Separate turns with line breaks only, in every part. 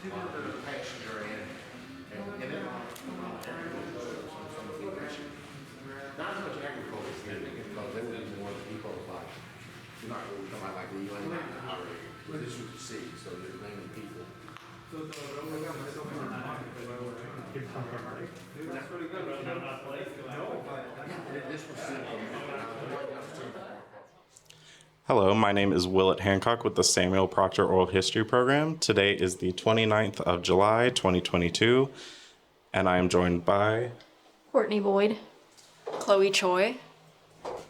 passenger and then not as much agriculture, because they were more people like, you know, somebody like Elaine already. This was the city, so there's mainly people.
Hello, my name is Willett Hancock with the Samuel Proctor Oral History Program. Today is the 29th of July, 2022, and I am joined by
Courtney Boyd.
Chloe Choi.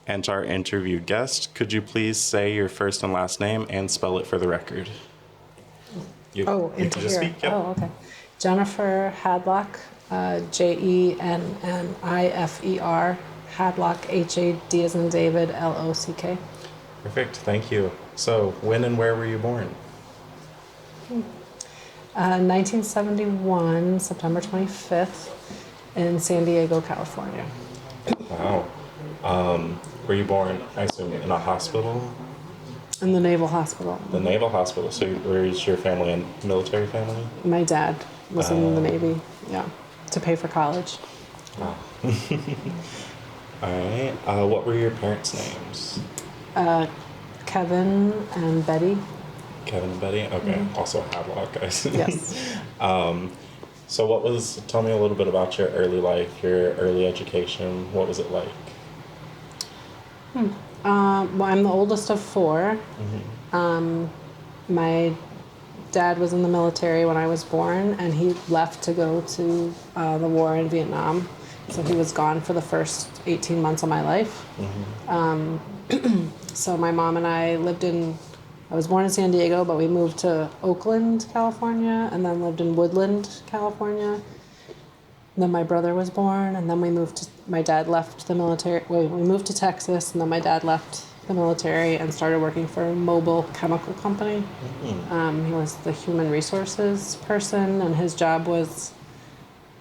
and our interview guest. Could you please say your first and last name and spell it for the record? You
Into
can just
here.
speak. Yep.
Oh, okay. Jennifer Hadlock, Jennifer, Hadlock, HAD as in David, LOCK.
Perfect, thank you. So, when and where were you born?
1971, September 25th, in San Diego, California.
Wow. Were you born, I assume, in a hospital?
In the Naval Hospital.
The Naval Hospital. So, where's your family? A military family?
My dad was in the Navy, yeah, to pay for college.
Wow. All right. What were your parents' names?
Kevin and Betty.
Kevin and Betty? Okay. Mm-hmm. Also Hadlock, guys.
Yes.
So tell me a little bit about your early life, your early education. What was it like?
Well, I'm the oldest of four.
Mm-hmm.
My dad was in the military when I was born, and he left to go to the war in Vietnam. So he was gone for the first 18 months of my life. Mm-hmm. So my mom and I I was born in San Diego, but we moved to Oakland, California, and then lived in Woodland, California. Then my brother was born, and then my dad left the military. We moved to Texas, and then my dad left the military and started working for a mobile chemical company. Mm-hmm. He was the human resources person, and his job was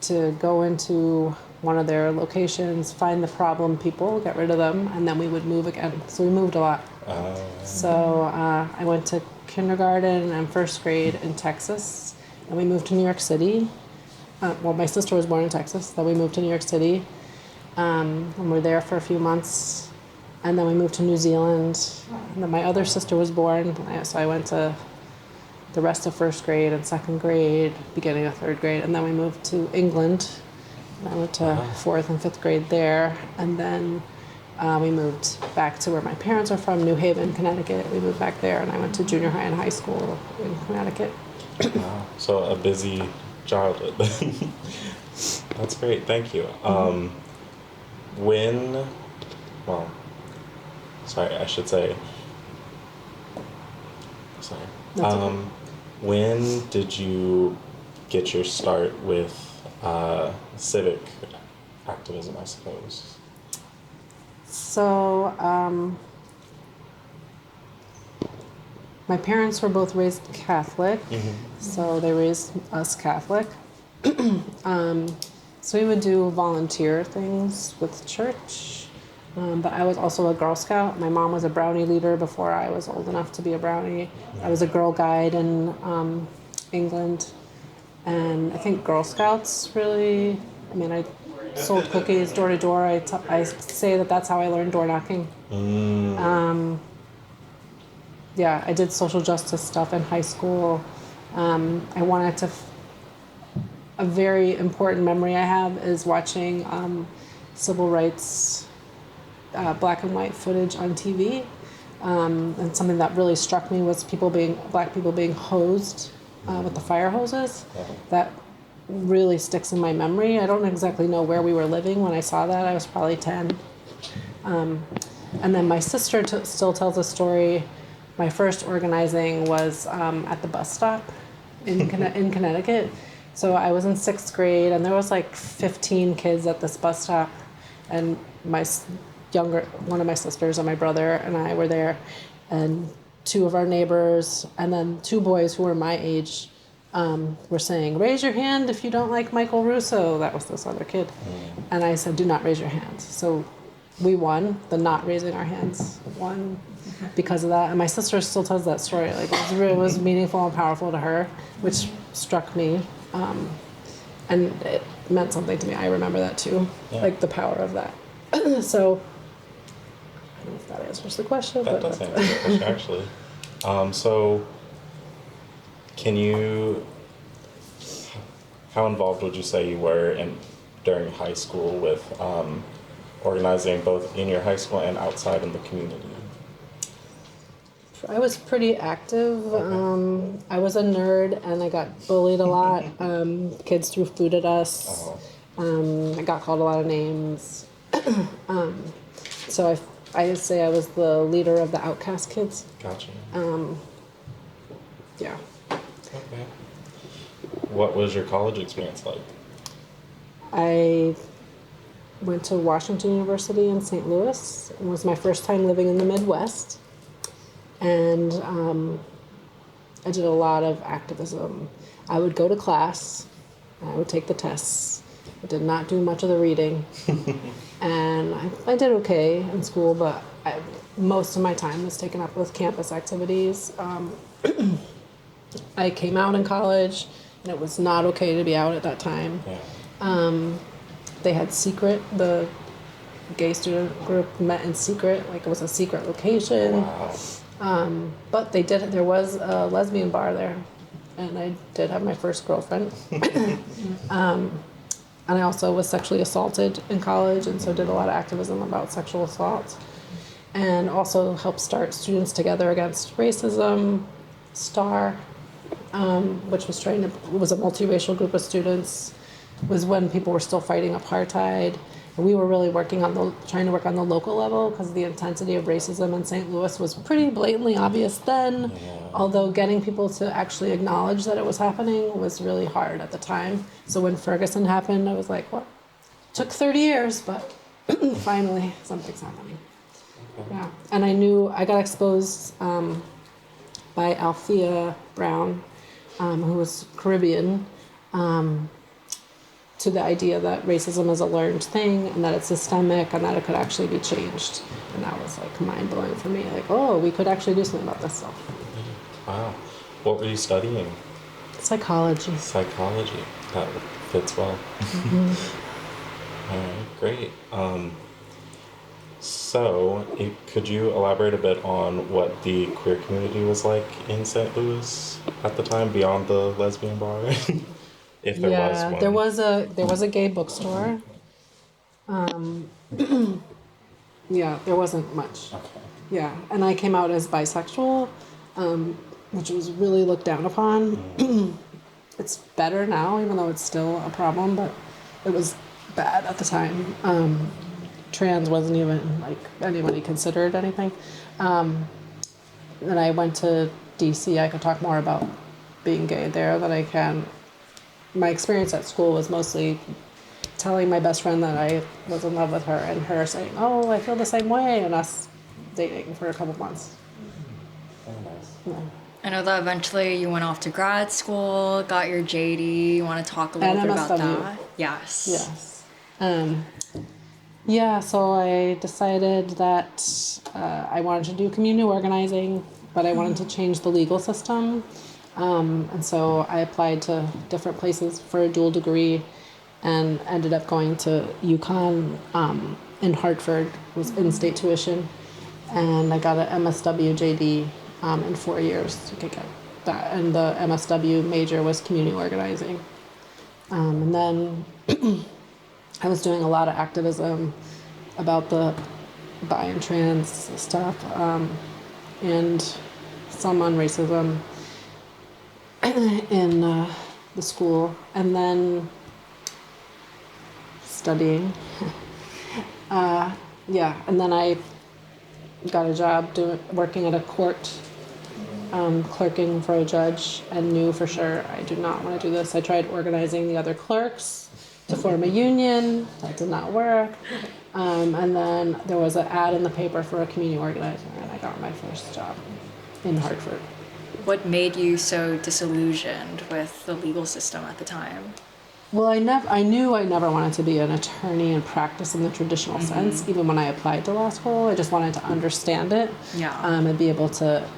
to go into one of their locations, find the problem people, get rid of them, and then we would move again. So we moved a lot. So I went to kindergarten and first grade in Texas, and we moved to New York City. My sister was born in Texas, then we moved to New York City, and we were there for a few months, and then we moved to New Zealand, and then my other sister was born, so I went to the rest of first grade and second grade, beginning of third grade, and then we moved to England. I went to fourth and fifth grade there, and then we moved back to where my parents are from, New Haven, Connecticut. We moved back there, and I went to junior high and high school in Connecticut.
Wow. So a busy childhood. That's great. Thank you. When did you get your start with civic activism, I suppose?
So, my parents were both raised Catholic, so they raised us Catholic. So we would do volunteer things with church, but I was also a Girl Scout. My mom was a Brownie leader before I was old enough to be a Brownie. I was a Girl Guide in England, and I think Girl Scouts really, I sold cookies door to door. I say that's how I learned door knocking. I did social justice stuff in high school. A very important memory I have is watching civil rights black and white footage on TV. And something that really struck me was black people being hosed with the fire hoses. That really sticks in my memory. I don't exactly know where we were living when I saw that. I was probably 10. And then my sister still tells a story. My first organizing was at the bus stop in Connecticut. So I was in 6th grade, and there was like 15 kids at this bus stop, and one of my sisters and my brother and I were there, and 2 of our neighbors, and then 2 boys who were my age were saying, "Raise your hand if you don't like Michael Russo." That was this other kid. And I said, "Do not raise your hands." So we won. The not raising our hands won. because of that. And my sister still tells that story. Like it was meaningful and powerful to her, which struck me. And it meant something to me. I remember that too, like the power of that. So, I don't know if that answers the question.
That does answer the question, actually. So, how involved would you say you were during high school with organizing both in your high school and outside in the community?
I was pretty active. I was a nerd and I got bullied a lot. Kids threw food at us. I got called a lot of names. So I'd say I was the leader of the outcast kids.
Gotcha.
Yeah.
Okay. What was your college experience like?
I went to Washington University in St. Louis. It was my first time living in the Midwest. And I did a lot of activism. I would go to class, and I would take the tests. I did not do much of the reading. And I did okay in school, but most of my time was taken up with campus activities. I came out in college, and it was not okay to be out at that time.
Yeah.
They had the gay student group met in secret, like it was a secret location.
Wow.
But there was a lesbian bar there, and I did have my first girlfriend. And I also was sexually assaulted in college, and so did a lot of activism about sexual assault. And also helped start Students Together Against Racism, STAR, which was a multiracial group of students. It was when people were still fighting apartheid. We were really trying to work on the local level because the intensity of racism in St. Louis was pretty blatantly obvious then. Yeah. Although getting people to actually acknowledge that it was happening was really hard at the time. So when Ferguson happened, I was like, well, it took 30 years, but finally something's happening. Okay. Yeah, and I got exposed by Althea Brown, who was Caribbean, to the idea that racism is a learned thing and that it's systemic and that it could actually be changed. And that was like mind-blowing for me. Like, oh, we could actually do something about this stuff.
Wow. What were you studying?
Psychology.
Psychology. That fits well. Mm-hmm. All right, great. So, could you elaborate a bit on what the queer community was like in St. Louis at the time, beyond the lesbian bar? If there was one.
there was a gay bookstore. Yeah, there wasn't much.
Okay.
Yeah, and I came out as bisexual, which was really looked down upon. It's better now, even though it's still a problem, but it was bad at the time. Trans wasn't even like anybody considered anything. Then I went to DC. I could talk more about being gay there than I can. My experience at school was mostly telling my best friend that I was in love with her and her saying, oh, I feel the same way, and us dating for a couple months.
Very nice.
Yeah.
I know that eventually you went off to grad school, got your JD. You want to talk a little bit about that? Yes.
Yes. Yeah, so I decided that I wanted to do community organizing, but I wanted to change the legal system. And so I applied to different places for a dual degree and ended up going to UConn in Hartford, was in-state tuition, and I got an MSW JD in 4 years to get that. And the MSW major was community organizing. And then I was doing a lot of activism about the bi and trans stuff and some on racism in the school, and then studying. And then I got a job working at a court, clerking for a judge, and knew for sure I do not want to do this. I tried organizing the other clerks to form a union. That did not work. And then there was an ad in the paper for a community organizer, and I got my first job in Hartford.
What made you so disillusioned with the legal system at the time?
Well, I knew I never wanted to be an attorney and practice in the traditional sense. Even when I applied to law school, I just wanted to understand it, and be able to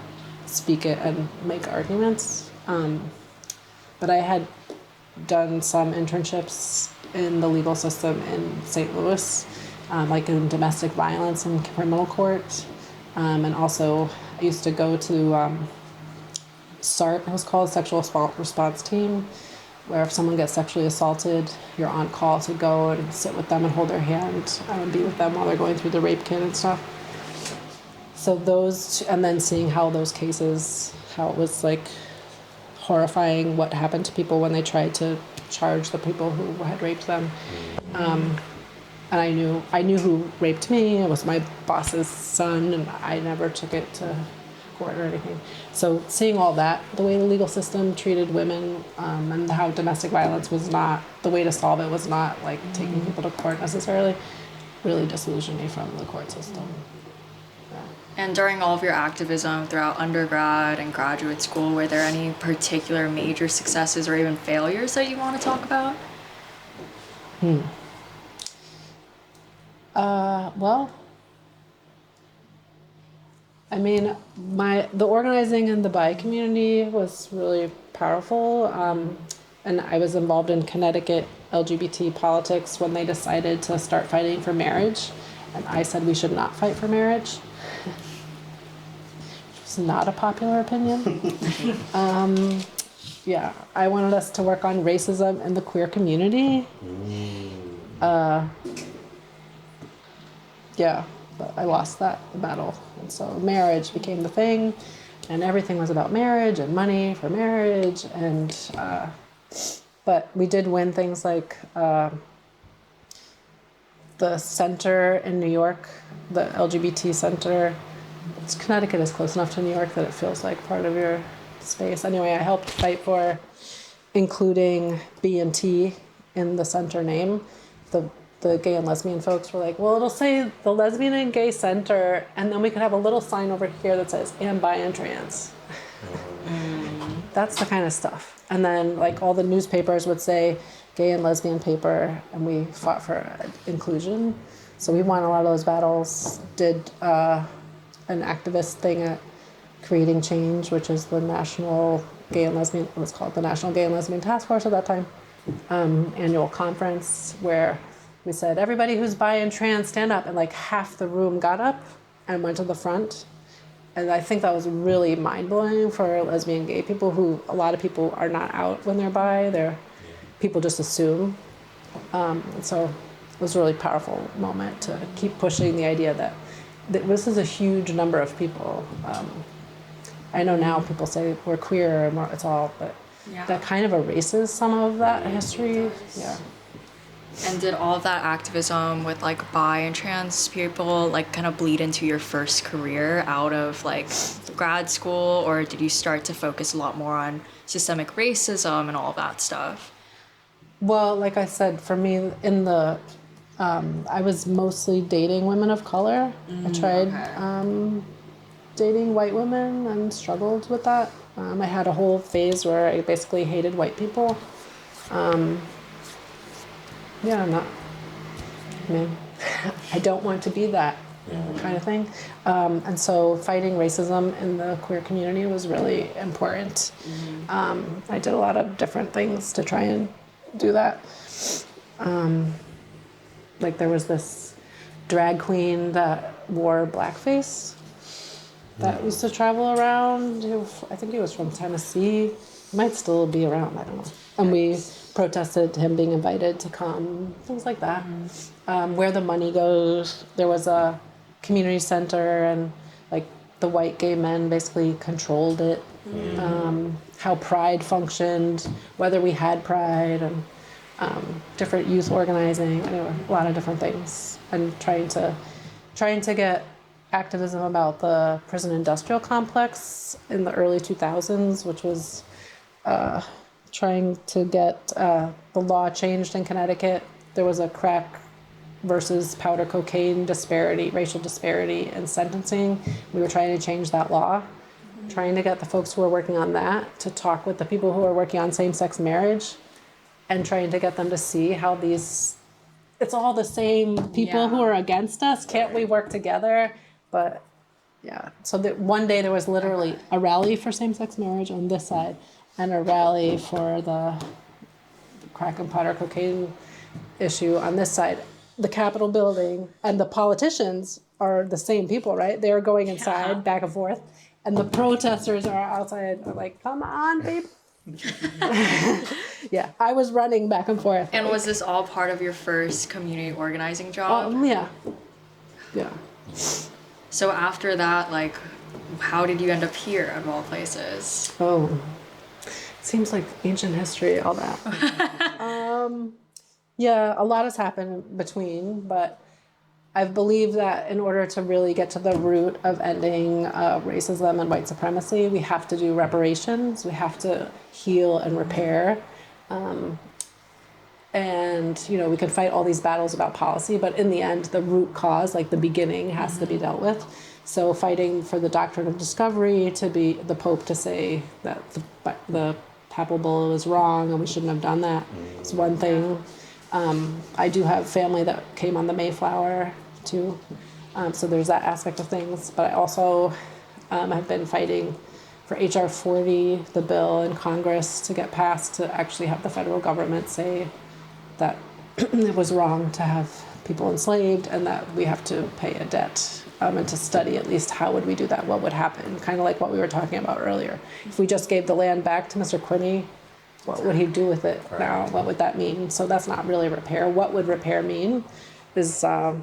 speak it and make arguments. But I had done some internships in the legal system in St. Louis, like in domestic violence and criminal court, and also I used to go to SART. It was called Sexual Assault Response Team, where if someone gets sexually assaulted, you're on call to go and sit with them and hold their hand and be with them while they're going through the rape kit and stuff. So those, and then seeing how those cases, how it was like horrifying what happened to people when they tried to charge the people who had raped them. And I knew who raped me. It was my boss's son, and I never took it to court or anything. So seeing all that, the way the legal system treated women, and how domestic violence was not, the way to solve it was not like taking people to court necessarily, really disillusioned me from the court system. Yeah.
And during all of your activism throughout undergrad and graduate school, were there any particular major successes or even failures that you want to talk about?
Well, I mean, the organizing in the bi community was really powerful, and I was involved in Connecticut LGBT politics when they decided to start fighting for marriage, and I said we should not fight for marriage. It's not a popular opinion. Yeah, I wanted us to work on racism in the queer community. Yeah, but I lost the battle. And so marriage became the thing, and everything was about marriage and money for marriage. And but we did win things like the center in New York, the LGBT center. Connecticut is close enough to New York that it feels like part of your space. Anyway, I helped fight for including B&T in the center name. The gay and lesbian folks were like, well, it'll say the Lesbian and Gay Center, and then we could have a little sign over here that says, and bi and trans. That's the kind of stuff. And then like all the newspapers would say gay and lesbian paper, and we fought for inclusion. So we won a lot of those battles, did an activist thing at Creating Change, which is the National Gay and Lesbian, it was called the National Gay and Lesbian Task Force at that time, annual conference where we said, everybody who's bi and trans, stand up. And like half the room got up and went to the front. And I think that was really mind-blowing for lesbian gay people who, a lot of people are not out when they're bi. People just assume. And so it was a really powerful moment to keep pushing the idea that this is a huge number of people. I know now people say we're queer, and it's all, but that kind of erases some of that history. Yeah.
And did all of that activism with like bi and trans people like kind of bleed into your first career out of like grad school, or did you start to focus a lot more on systemic racism and all of that stuff?
Well, like I said, for me I was mostly dating women of color. I tried dating white women and struggled with that. I had a whole phase where I basically hated white people. I don't want to be that kind of thing. And so fighting racism in the queer community was really important. I did a lot of different things to try and do that. Like there was this drag queen that wore blackface that used to travel around. I think he was from Tennessee. He might still be around, I don't know. And we protested him being invited to come, things like that. Where the money goes, there was a community center, and like the white gay men basically controlled it. How Pride functioned, whether we had Pride, and different youth organizing, anyway, a lot of different things. And trying to get activism about the prison industrial complex in the early 2000s, which was trying to get the law changed in Connecticut. There was a crack versus powder cocaine disparity, racial disparity in sentencing. We were trying to change that law, trying to get the folks who were working on that to talk with the people who are working on same-sex marriage. and trying to get them to see how it's all the same people who are against us. Can't we work together? But yeah, so that one day there was literally a rally for same-sex marriage on this side and a rally for the crack and powder cocaine issue on this side. The Capitol building and the politicians are the same people, right? They're going inside, back and forth, and the protesters are outside, are like, come on, babe. Yeah, I was running back and forth.
And was this all part of your first community organizing job?
Yeah. Yeah.
So after that, like, how did you end up here of all places?
Oh, seems like ancient history, all that. Yeah, a lot has happened in between, but I believe that in order to really get to the root of ending racism and white supremacy, we have to do reparations. We have to heal and repair. And, you know, we can fight all these battles about policy, but in the end, the root cause, like the beginning, has to be dealt with. So fighting for the doctrine of discovery, to be the Pope to say that the papal bull was wrong and we shouldn't have done that is one thing. I do have family that came on the Mayflower too. So there's that aspect of things. But I also have been fighting for HR 40, the bill in Congress to get passed to actually have the federal government say that it was wrong to have people enslaved and that we have to pay a debt, and to study at least how would we do that, what would happen, kind of like what we were talking about earlier. If we just gave the land back to Mr. Quinney, what would he do with it now? What would that mean? So that's not really repair. What would repair mean is, I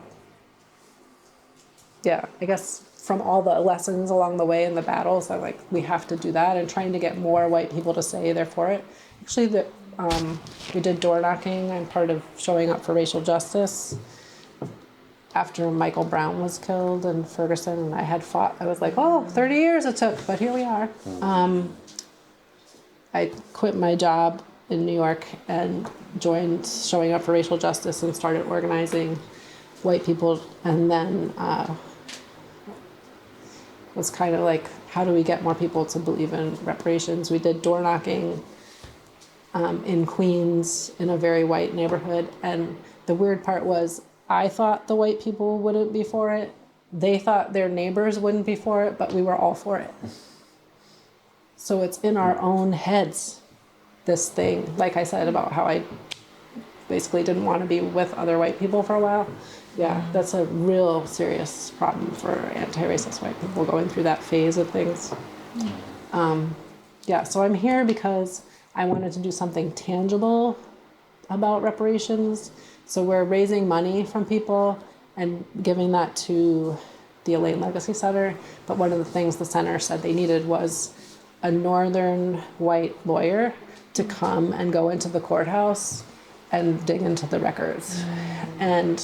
guess from all the lessons along the way in the battles, that like we have to do that, and trying to get more white people to say they're for it. Actually, we did door knocking. I'm part of showing up for racial justice. After Michael Brown was killed in Ferguson, and I had fought, I was like, 30 years it took, but here we are. I quit my job in New York and joined Showing Up for Racial Justice and started organizing white people, and then was kind of like, how do we get more people to believe in reparations? We did door knocking in Queens in a very white neighborhood, and the weird part was I thought the white people wouldn't be for it. They thought their neighbors wouldn't be for it, but we were all for it. So it's in our own heads, this thing, like I said about how I basically didn't want to be with other white people for a while. Yeah, that's a real serious problem for anti-racist white people going through that phase of things. So I'm here because I wanted to do something tangible about reparations. So we're raising money from people and giving that to the Elaine Legacy Center. But one of the things the center said they needed was a northern white lawyer to come and go into the courthouse and dig into the records. And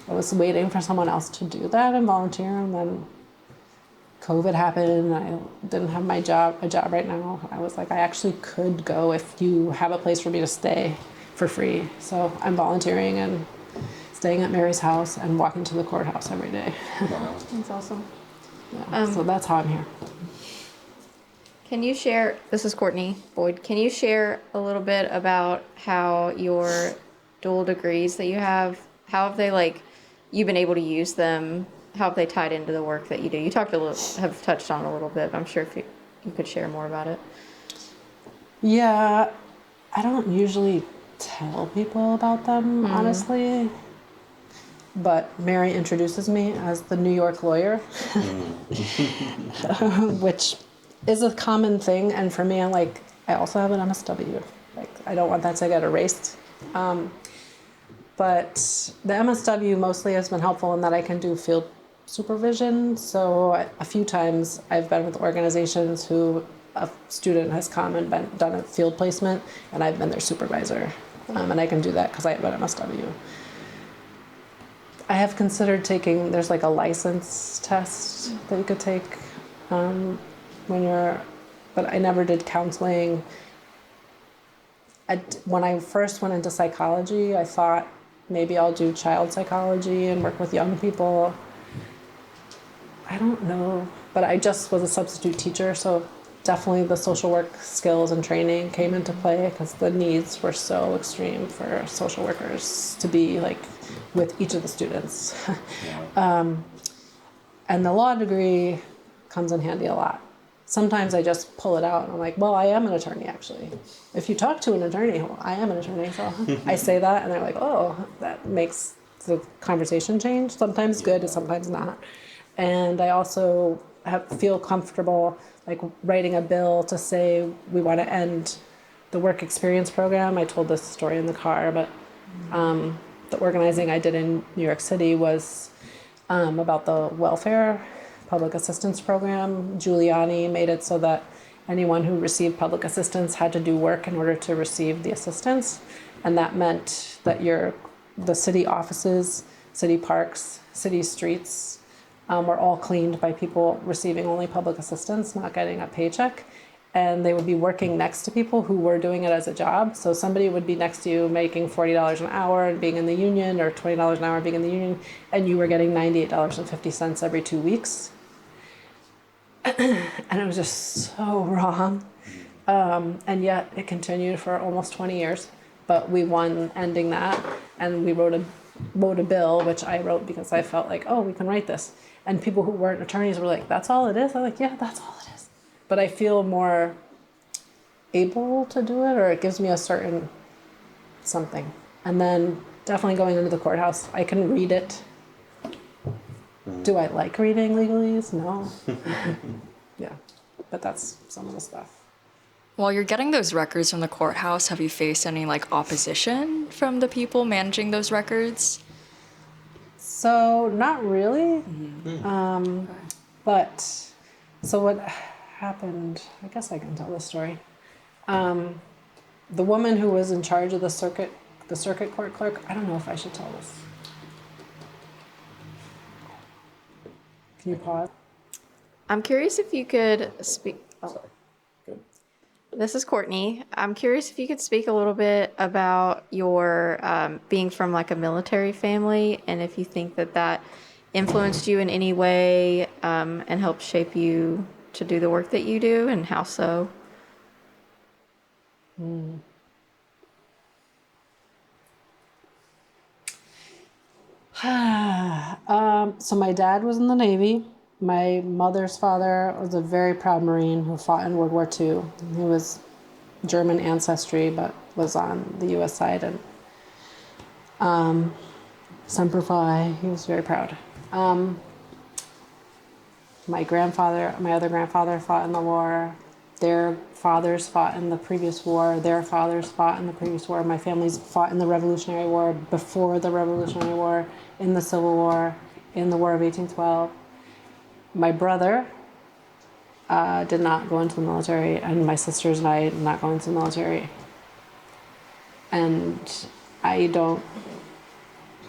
I was waiting for someone else to do that and volunteer, and then COVID happened. I didn't have a job right now. I was like, I actually could go if you have a place for me to stay for free. So I'm volunteering and staying at Mary's house and walking to the courthouse every day.
Wow.
That's awesome. Yeah, so that's how I'm here.
Can you share, this is Courtney Boyd, can you share a little bit about how your dual degrees that you have, how have they you've been able to use them, how have they tied into the work that you do? You have touched on a little bit, but I'm sure if you could share more about it.
Yeah, I don't usually tell people about them, honestly. But Mary introduces me as the New York lawyer, which is a common thing. And for me, I also have an MSW. I don't want that to get erased. But the MSW mostly has been helpful in that I can do field supervision. So a few times I've been with organizations who a student has come and done a field placement, and I've been their supervisor. And I can do that because I have an MSW. I have considered taking, there's a license test that you could take but I never did counseling. When I first went into psychology, I thought maybe I'll do child psychology and work with young people. I don't know, but I just was a substitute teacher, so definitely the social work skills and training came into play because the needs were so extreme for social workers to be like with each of the students. And the law degree comes in handy a lot. Sometimes I just pull it out and I'm like, well, I am an attorney actually. If you talk to an attorney, well, I am an attorney. So I say that and they're like, oh, that makes the conversation change. Sometimes good and sometimes not. And I also feel comfortable like writing a bill to say we want to end the work experience program. I told this story in the car, but the organizing I did in New York City was about the welfare public assistance program. Giuliani made it so that anyone who received public assistance had to do work in order to receive the assistance. And that meant that the city offices, city parks, city streets were all cleaned by people receiving only public assistance, not getting a paycheck. And they would be working next to people who were doing it as a job. So somebody would be next to you making $40 an hour and being in the union, or $20 an hour being in the union, and you were getting $98.50 every 2 weeks. And it was just so wrong. And yet it continued for almost 20 years. But we won ending that, and we wrote a bill, which I wrote because I felt like, oh, we can write this. And people who weren't attorneys were like, that's all it is? I'm like, yeah, that's all it is. But I feel more able to do it, or it gives me a certain something. And then definitely going into the courthouse, I can read it. Do I like reading legalese? No. Yeah, but that's some of the stuff.
While you're getting those records from the courthouse, have you faced any like opposition from the people managing those records?
So not really. But so what happened, I guess I can tell this story. The woman who was in charge of the circuit court clerk, I don't know if I should tell this. Can you pause?
I'm curious if you could speak. Oh. This is Courtney. I'm curious if you could speak a little bit about your being from like a military family, and if you think that influenced you in any way and helped shape you to do the work that you do, and how so.
So my dad was in the Navy. My mother's father was a very proud Marine who fought in World War II. He was German ancestry, but was on the U.S. side, and Semper Fi. He was very proud. My other grandfather fought in the war. Their fathers fought in the previous war. Their fathers fought in the previous war. My family's fought in the Revolutionary War, before the Revolutionary War, in the Civil War, in the War of 1812. My brother did not go into the military, and my sisters and I did not go into the military. And I don't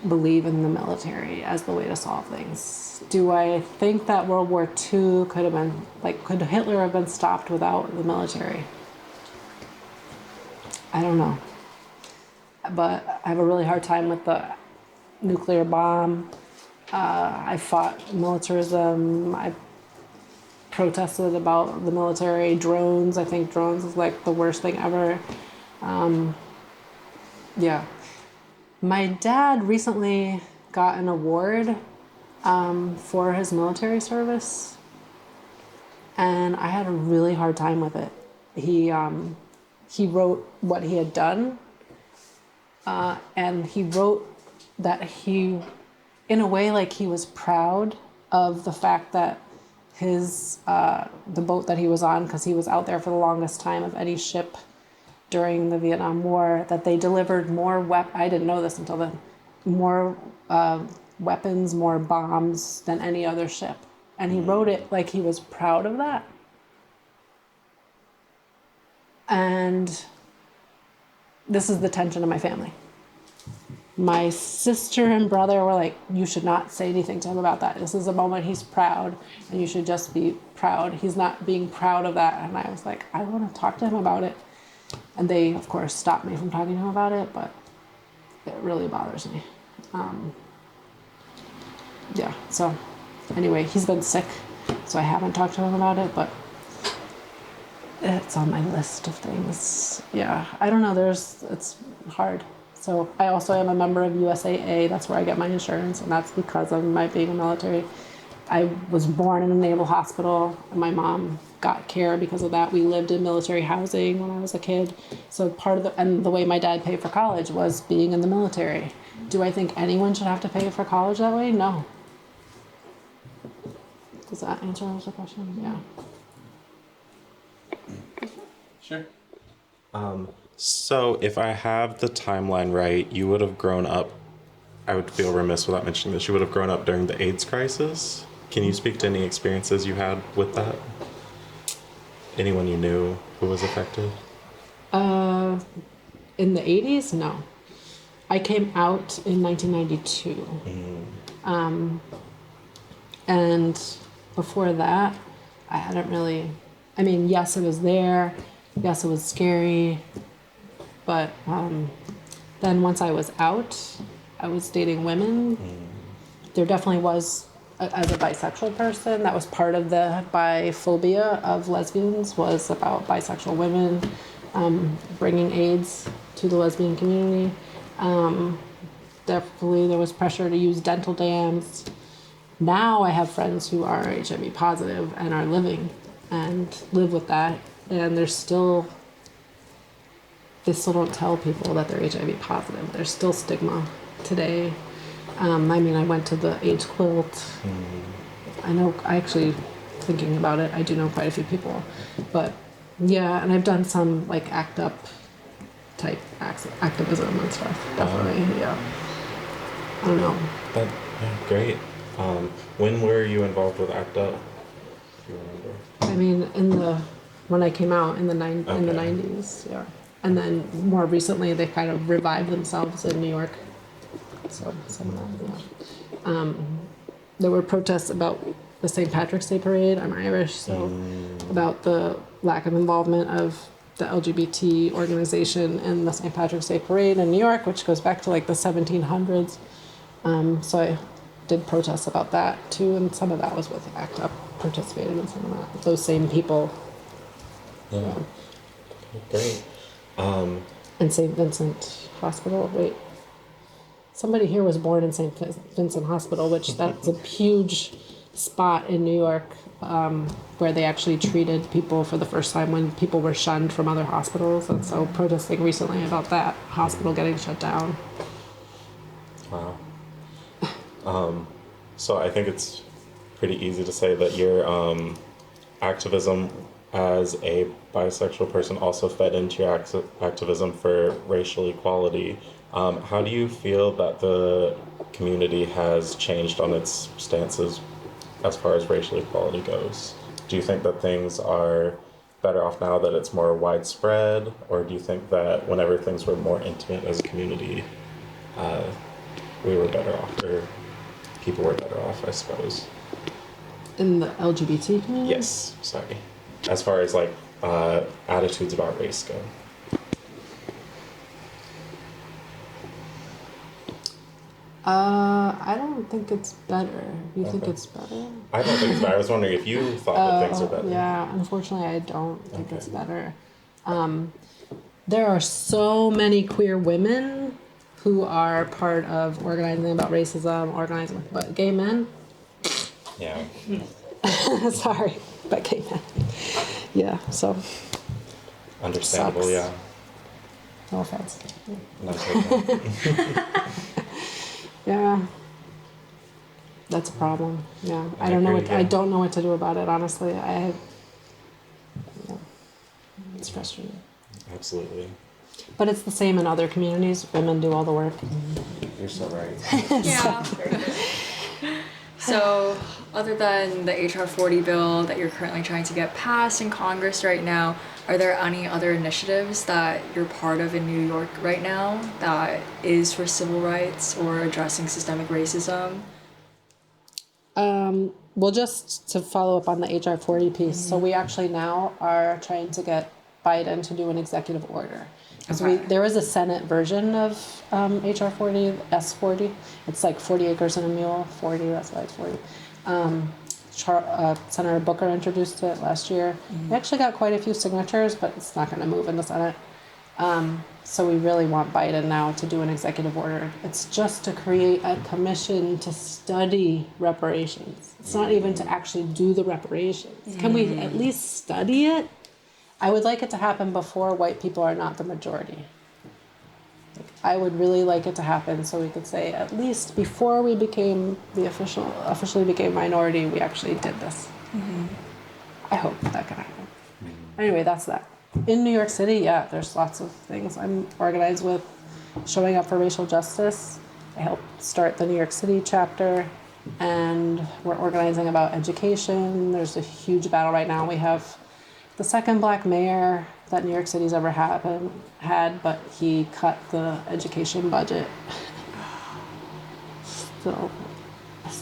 believe in the military as the way to solve things. Do I think that World War II could have been, could Hitler have been stopped without the military? I don't know. But I have a really hard time with the nuclear bomb. I fought militarism. I protested about the military. Drones. I think drones is like the worst thing ever. Yeah. My dad recently got an award for his military service, and I had a really hard time with it. He wrote what he had done, and he wrote that he, in a way, like he was proud of the fact that his the boat that he was on, because he was out there for the longest time of any ship during the Vietnam War, that they delivered more I didn't know this until then, more weapons, more bombs than any other ship. And he wrote it like he was proud of that. And this is the tension in my family. My sister and brother were like, you should not say anything to him about that. This is a moment he's proud, and you should just be proud. He's not being proud of that. And I was like, I want to talk to him about it. And they, of course, stopped me from talking to him about it, but it really bothers me. Yeah, so anyway, he's been sick, so I haven't talked to him about it, but It's on my list of things. Yeah, I don't know. It's hard. So I also am a member of USAA. That's where I get my insurance, and that's because of my being a military. I was born in a naval hospital, and my mom got care because of that. We lived in military housing when I was a kid. So and the way my dad paid for college was being in the military. Do I think anyone should have to pay for college that way? No. Does that answer the question? Yeah.
Sure. So if I have the timeline right, you would have grown up, I would feel remiss without mentioning this, you would have grown up during the AIDS crisis. Can you speak to any experiences you had with that? Anyone you knew who was affected?
In the 80s? No. I came out in 1992. And before that, I hadn't really, I mean, yes, it was there. Yes, it was scary. But then once I was out, I was dating women. There definitely was, as a bisexual person, that was part of the biphobia of lesbians, was about bisexual women, bringing AIDS to the lesbian community. Definitely there was pressure to use dental dams. Now I have friends who are HIV positive and are living and live with that, and they still don't tell people that they're HIV positive. There's still stigma today. I mean, I went to the AIDS quilt. I know, thinking about it, I do know quite a few people. But yeah, and I've done some like ACT UP type activism and stuff. Definitely, yeah. I don't know.
Great. When were you involved with ACT UP? If you remember.
I mean, when I came out in the 90s, yeah. And then more recently, they kind of revived themselves in New York. So some of that, yeah. There were protests about the St. Patrick's Day parade. I'm Irish, so about the lack of involvement of the LGBT organization in the St. Patrick's Day parade in New York, which goes back to like the 1700s. So I did protests about that too, and some of that was with ACT UP, participated in some of that. Those same people.
Yeah. Great.
And St. Vincent Hospital. Wait, somebody here was born in St. Vincent Hospital, which that's a huge spot in New York, where they actually treated people for the first time when people were shunned from other hospitals. And so protesting recently about that hospital getting shut down.
Wow. So I think it's pretty easy to say that your activism as a bisexual person also fed into your activism for racial equality. How do you feel that the community has changed on its stances as far as racial equality goes? Do you think that things are better off now that it's more widespread, or do you think that whenever things were more intimate as a community, we were better off, or people were better off, I suppose?
In the LGBT community?
Yes, sorry. As far as like attitudes about race go.
I don't think it's better. You think it's better?
I don't think it's better. I was wondering if you thought that things are better.
Yeah, unfortunately, I don't think it's better. There are so many queer women who are part of organizing about racism, organizing with gay men.
Yeah.
Sorry, but gay men. Yeah, so.
Understandable,
Sucks.
yeah.
No offense.
Not okay.
Yeah. That's a problem. Yeah. I don't know
agree,
I
yeah.
don't know what to do about it, honestly. Yeah. It's frustrating.
Absolutely.
But it's the same in other communities. Women do all the work.
You're so right.
Yeah. So, other than the HR 40 bill that you're currently trying to get passed in Congress right now, are there any other initiatives that you're part of in New York right now that is for civil rights or addressing systemic racism?
Well, just to follow up on the HR 40 piece, so we actually now are trying to get Biden to do an executive order.
Okay.
There is a Senate version of HR 40, S40. It's like 40 acres and a mule, 40, that's why it's 40. Senator Booker introduced it last year. We actually got quite a few signatures, but it's not going to move in the Senate. So we really want Biden now to do an executive order. It's just to create a commission to study reparations. It's not even to actually do the reparations. Can we at least study it? I would like it to happen before white people are not the majority. I would really like it to happen so we could say at least before we became officially became minority, we actually did this. I hope that can happen. Anyway, that's that. In New York City, yeah, there's lots of things. I'm organized with Showing Up for Racial Justice. I helped start the New York City chapter, and we're organizing about education. There's a huge battle right now. We have the second black mayor that New York City's ever had, but he cut the education budget. Still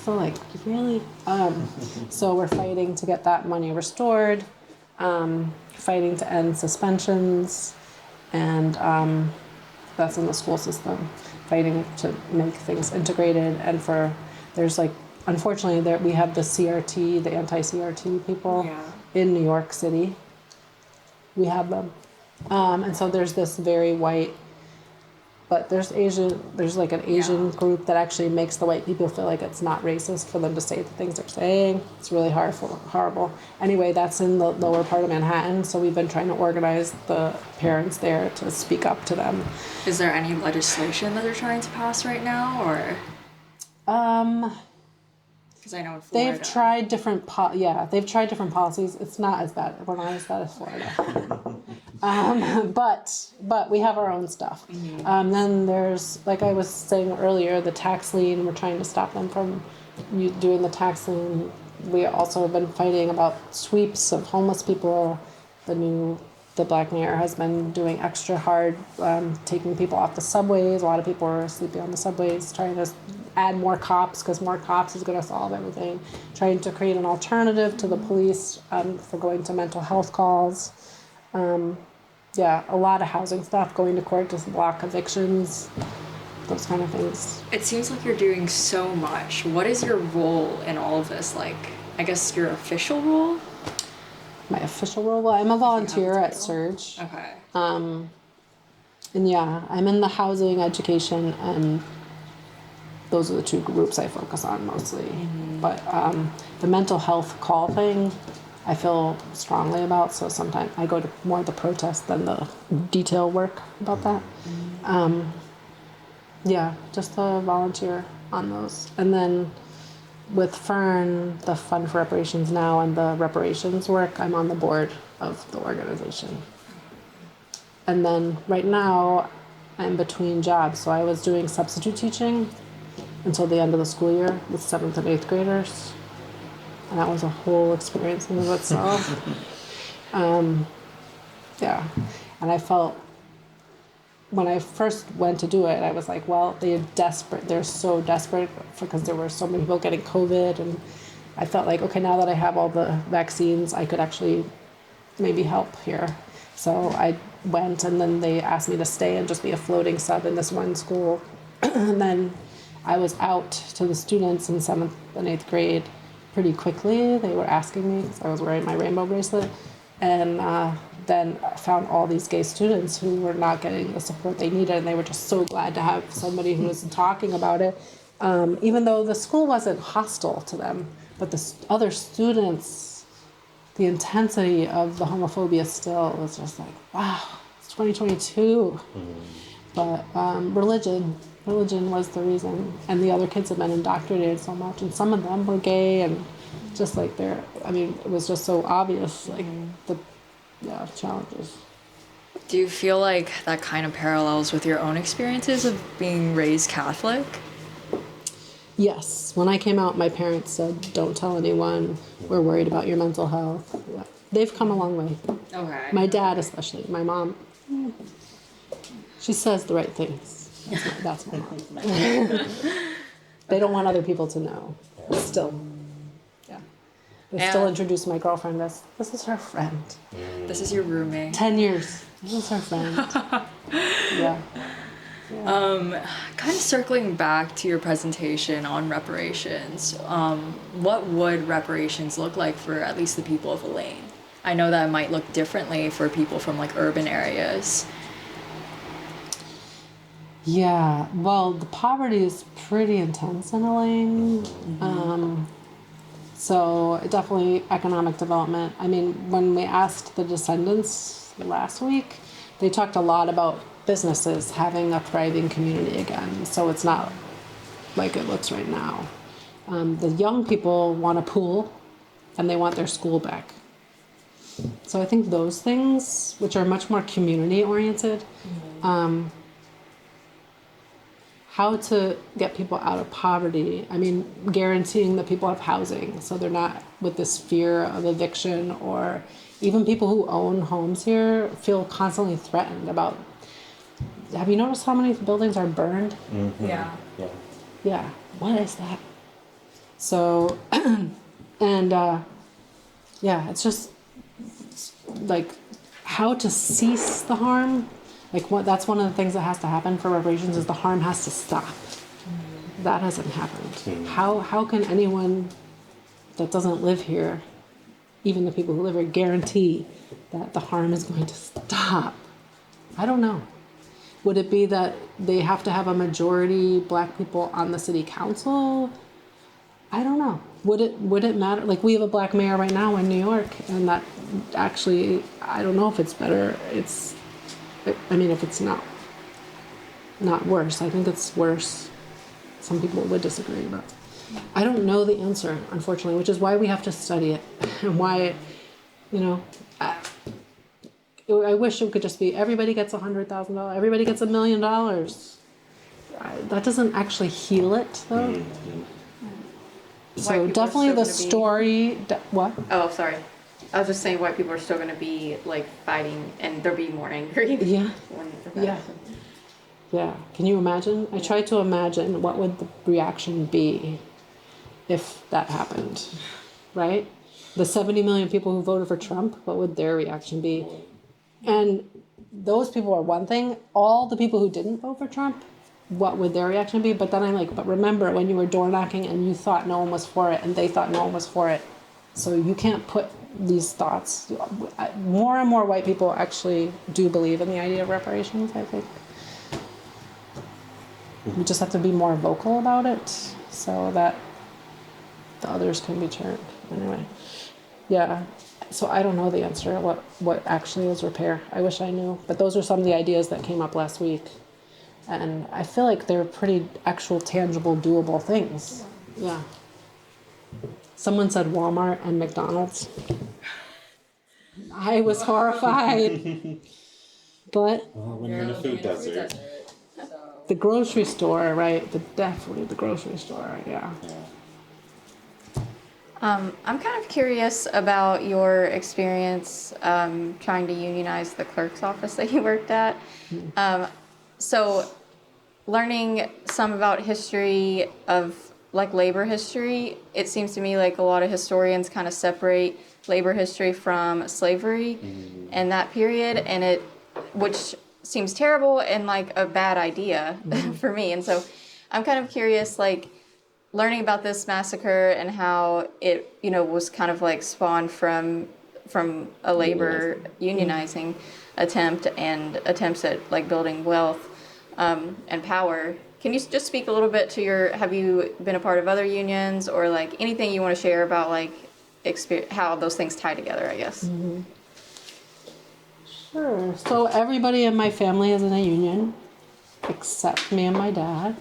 like, really? So we're fighting to get that money restored, fighting to end suspensions, and that's in the school system, fighting to make things integrated, and there's like, unfortunately, we have the CRT, the anti-CRT people in New York City. We have them. And so there's this very white, but there's like an Asian group that actually makes the white people feel like it's not racist for them to say the things they're saying. It's really horrible. Anyway, that's in the lower part of Manhattan, so we've been trying to organize the parents there to speak up to them.
Is there any legislation that they're trying to pass right now, or? Because I know in Florida.
They've tried different policies. It's not as bad. We're not as bad as Florida. But we have our own stuff. Then there's, like I was saying earlier, the tax lien. We're trying to stop them from doing the tax lien. We also have been fighting about sweeps of homeless people. The black mayor has been doing extra hard, taking people off the subways. A lot of people are sleeping on the subways, trying to add more cops, because more cops is going to solve everything. Trying to create an alternative to the police for going to mental health calls. A lot of housing stuff, going to court to block evictions, those kind of things.
It seems like you're doing so much. What is your role in all of this? Like, I guess your official role?
My official role? Well, I'm a volunteer at Surge.
Okay.
And yeah, I'm in the housing, education, and those are the two groups I focus on mostly. But the mental health call thing, I feel strongly about, so sometimes I go to more of the protest than the detail work about that. Just a volunteer on those. And then with Fern, the Fund for Reparations Now, and the reparations work, I'm on the board of the organization. And then right now, I'm between jobs, so I was doing substitute teaching until the end of the school year with 7th and 8th graders. And that was a whole experience in and of itself. And I felt, when I first went to do it, I was like, well, they're so desperate because there were so many people getting COVID, and I felt like, okay, now that I have all the vaccines, I could actually maybe help here. So I went, and then they asked me to stay and just be a floating sub in this one school. And then I was out to the students in 7th and 8th grade pretty quickly. They were asking me, because I was wearing my rainbow bracelet, and then I found all these gay students who were not getting the support they needed, and they were just so glad to have somebody who was talking about it, even though the school wasn't hostile to them, but the other students, the intensity of the homophobia still was just like, wow, it's 2022. But religion was the reason, and the other kids have been indoctrinated so much, and some of them were gay, and just like it was just so obvious, like the challenges.
Do you feel like that kind of parallels with your own experiences of being raised Catholic?
Yes. When I came out, my parents said, don't tell anyone, we're worried about your mental health. They've come a long way.
Okay.
My dad especially. My mom, she says the right things. That's my mom. They don't want other people to know. But still. They still introduce my girlfriend as, this is her friend.
This is your roommate.
10 years. This is her friend.
Kind of circling back to your presentation on reparations, what would reparations look like for at least the people of Elaine? I know that it might look differently for people from like urban areas.
Yeah, well, the poverty is pretty intense in Elaine. So definitely economic development. I mean, when we asked the descendants last week, they talked a lot about businesses having a thriving community again. So it's not like it looks right now. The young people want a pool and they want their school back. So I think those things, which are much more community oriented, how to get people out of poverty. I mean, guaranteeing that people have housing so they're not with this fear of eviction, or even people who own homes here feel constantly threatened about. Have you noticed how many buildings are burned?
Yeah.
Yeah, what is that? So, and yeah, it's just like how to cease the harm. Like that's one of the things that has to happen for reparations is the harm has to stop. That hasn't happened. How can anyone that doesn't live here, even the people who live here, guarantee that the harm is going to stop? I don't know. Would it be that they have to have a majority black people on the city council? I don't know. Would it matter? Like, we have a black mayor right now in New York, and that actually, I don't know if it's better. I mean, if it's not worse, I think it's worse. Some people would disagree, but I don't know the answer, unfortunately, which is why we have to study it, and why, I wish it could just be everybody gets $100,000, everybody gets $1 million. That doesn't actually heal it, though. So definitely the story. What?
Oh, sorry. I was just saying white people are still going to be like fighting, and there'll be more anger.
Yeah.
When
Yeah. Yeah. Can you imagine? I tried to imagine what would the reaction be if that happened, right? The 70 million people who voted for Trump, what would their reaction be? And those people are one thing. All the people who didn't vote for Trump, what would their reaction be? But then I'm like, but remember when you were door knocking and you thought no one was for it and they thought no one was for it. So you can't put these thoughts. More and more white people actually do believe in the idea of reparations, I think. We just have to be more vocal about it so that the others can be turned. Anyway, yeah. So I don't know the answer, what actually is repair. I wish I knew. But those are some of the ideas that came up last week. And I feel like they're pretty actual, tangible, doable things. Yeah. Someone said Walmart and McDonald's. I was horrified. But
When you're in a food desert.
the grocery store, right? Definitely the grocery store, yeah.
I'm kind of curious about your experience trying to unionize the clerk's office that you worked at. So learning some about history of like labor history, it seems to me like a lot of historians kind of separate labor history from slavery and that period, and which seems terrible and like a bad idea for me. And so I'm kind of curious, like, learning about this massacre and how it, was kind of like spawned from a labor unionizing attempt and attempts at like building wealth and power. Can you just speak a little bit to have you been a part of other unions, or like anything you want to share about like how those things tie together, I guess?
Sure. So everybody in my family is in a union, except me and my dad.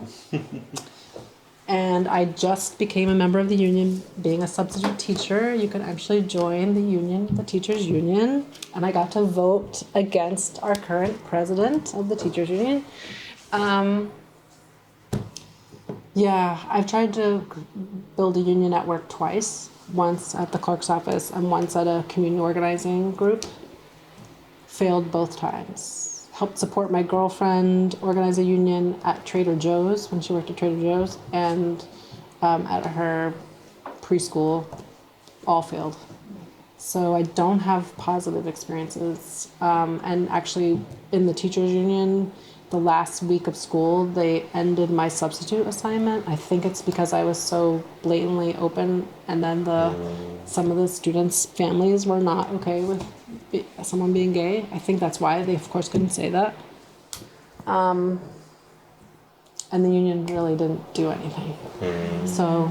And I just became a member of the union. Being a substitute teacher, you can actually join the union, the teachers union. And I got to vote against our current president of the teachers union. Yeah, I've tried to build a union network twice. Once at the clerk's office and once at a community organizing group. Failed both times. Helped support my girlfriend organize a union at Trader Joe's when she worked at Trader Joe's, and at her preschool. All failed. So I don't have positive experiences. And actually in the teachers union, the last week of school, they ended my substitute assignment. I think it's because I was so blatantly open, and then some of the students' families were not okay with someone being gay. I think that's why they, of course, couldn't say that. And the union really didn't do anything. So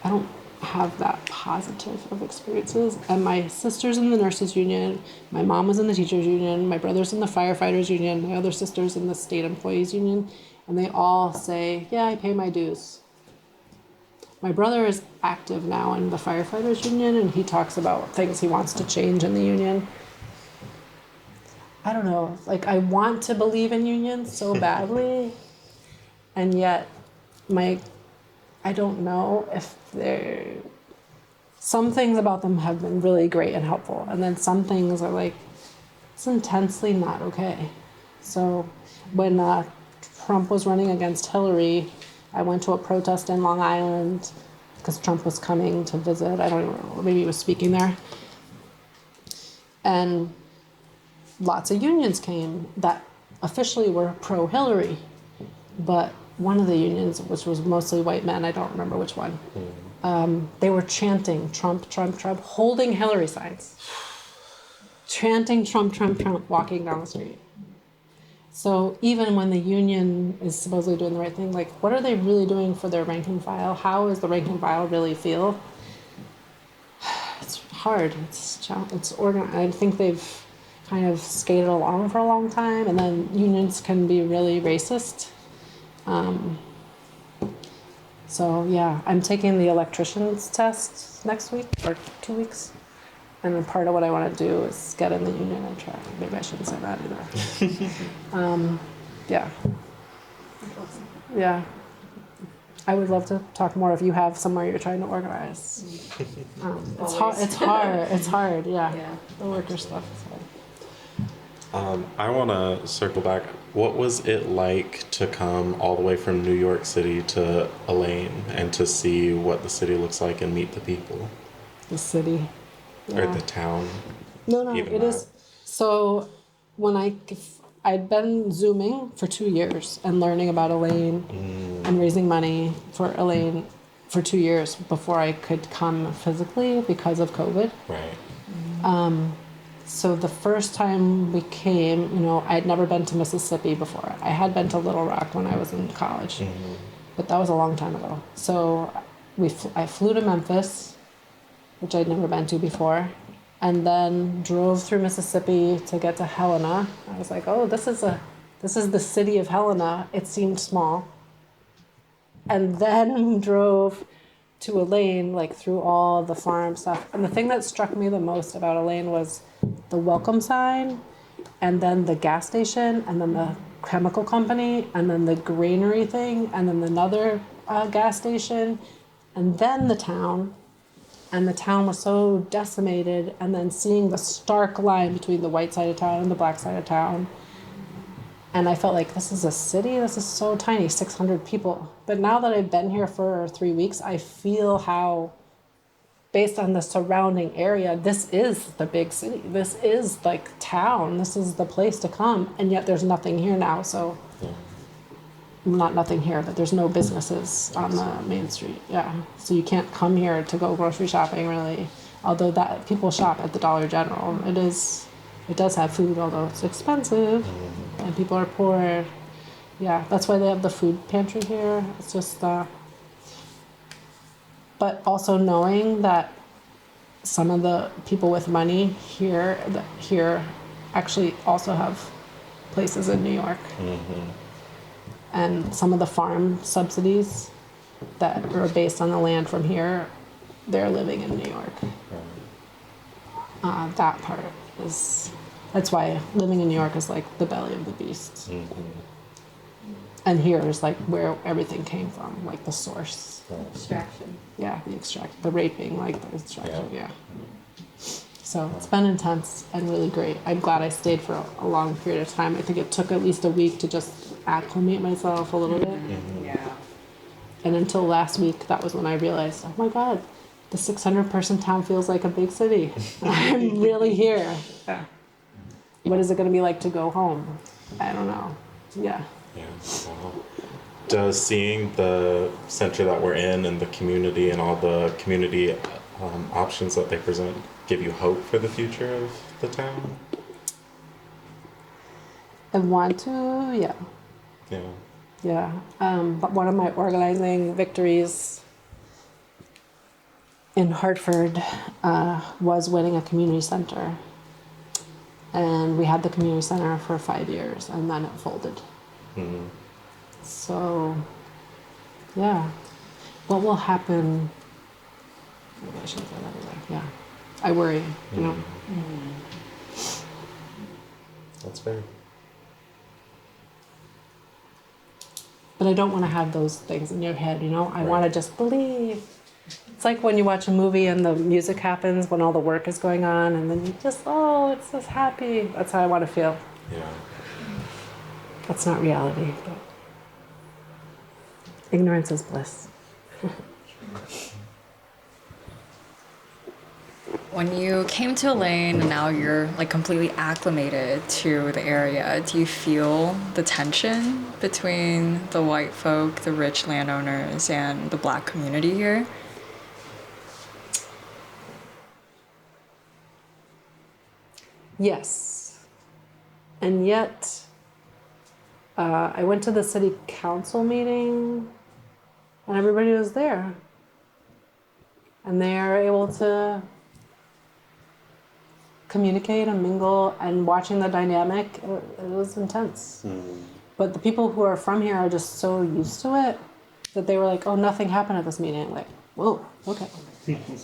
I don't have that positive of experiences. And my sister's in the nurses union, my mom was in the teachers union, my brother's in the firefighters union, my other sister's in the state employees union, and they all say, yeah, I pay my dues. My brother is active now in the firefighters union, and he talks about things he wants to change in the union. I don't know, like, I want to believe in unions so badly, and yet I don't know if some things about them have been really great and helpful, and then some things are like, it's intensely not okay. So when Trump was running against Hillary, I went to a protest in Long Island because Trump was coming to visit. I don't even know, maybe he was speaking there. And lots of unions came that officially were pro-Hillary, but one of the unions, which was mostly white men, I don't remember which one, they were chanting Trump, Trump, Trump, holding Hillary signs. Chanting Trump, Trump, Trump, walking down the street. So even when the union is supposedly doing the right thing, like, what are they really doing for their rank and file? How does the rank and file really feel? It's hard. It's organized. I think they've kind of skated along for a long time, and then unions can be really racist. So yeah, I'm taking the electrician's test next week or 2 weeks. And then part of what I want to do is get in the union and try. Maybe I shouldn't say that either. Yeah. Yeah. I would love to talk more if you have somewhere you're trying to organize. It's hard. It's hard. Yeah. The worker stuff is hard.
I want to circle back. What was it like to come all the way from New York City to Elaine and to see what the city looks like and meet the people?
The city.
Or the town?
No, it is. So when I'd been Zooming for 2 years and learning about Elaine and raising money for Elaine for 2 years before I could come physically because of COVID.
Right.
So the first time we came, I'd never been to Mississippi before. I had been to Little Rock when I was in college, but that was a long time ago. So I flew to Memphis, which I'd never been to before, and then drove through Mississippi to get to Helena. I was like, oh, this is the city of Helena. It seemed small. And then drove to Elaine, like through all the farm stuff. And the thing that struck me the most about Elaine was the welcome sign, and then the gas station, and then the chemical company, and then the granary thing, and then another gas station, and then the town. And the town was so decimated, and then seeing the stark line between the white side of town and the black side of town. And I felt like, this is a city? This is so tiny, 600 people. But now that I've been here for 3 weeks, I feel how, based on the surrounding area, this is the big city. This is like town. This is the place to come. And yet there's nothing here now, so... Not nothing here, but there's no businesses on the main street. Yeah, so you can't come here to go grocery shopping really. Although that people shop at the Dollar General. It does have food, although it's expensive, and people are poor. Yeah, that's why they have the food pantry here. It's just, but also knowing that some of the people with money here actually also have places in New York. And some of the farm subsidies that are based on the land from here, they're living in New York. That part that's why living in New York is like the belly of the beast. And here is like where everything came from, like the source.
Extraction.
Yeah, the raping, like the extraction, yeah. So it's been intense and really great. I'm glad I stayed for a long period of time. I think it took at least a week to just acclimate myself a little bit.
Yeah.
And until last week, that was when I realized, oh my God, the 600-person town feels like a big city. I'm really here. Yeah. What is it going to be like to go home? I don't know. Yeah.
Yeah. Wow. Does seeing the center that we're in and the community and all the community options that they present give you hope for the future of the town?
I want to, yeah.
Yeah.
Yeah. But one of my organizing victories in Hartford was winning a community center. And we had the community center for 5 years and then it folded.
Mm-hmm.
So, yeah. What will happen? Maybe I shouldn't say that either. Yeah. I worry, you know.
That's fair.
But I don't want to have those things in your head, you know. I want to just believe. It's like when you watch a movie and the music happens when all the work is going on, and then you just, oh, it's just happy. That's how I want to feel.
Yeah.
That's not reality, but ignorance is bliss.
When you came to Elaine and now you're like completely acclimated to the area, do you feel the tension between the white folk, the rich landowners, and the black community here?
Yes. And yet, I went to the city council meeting and everybody was there. And they are able to communicate and mingle, and watching the dynamic, it was intense. But the people who are from here are just so used to it that they were like, oh, nothing happened at this meeting. Like, whoa, okay.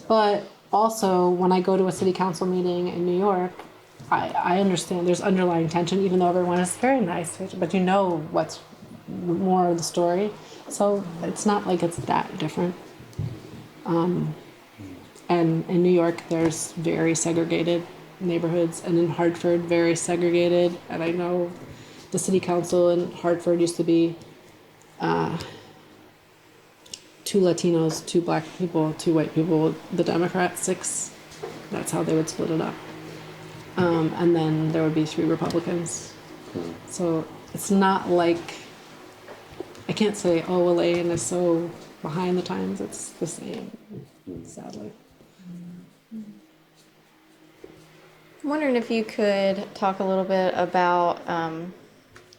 But also, when I go to a city council meeting in New York, I understand there's underlying tension, even though everyone is very nice, but you know what's more of the story. So it's not like it's that different. And in New York, there's very segregated neighborhoods, and in Hartford, very segregated. And I know the city council in Hartford used to be 2 Latinos, 2 black people, 2 white people, the Democrats 6. That's how they would split it up. And then there would be 3 Republicans. So it's not like, I can't say, oh, Elaine is so behind the times. It's the same, sadly.
I'm wondering if you could talk a little bit about,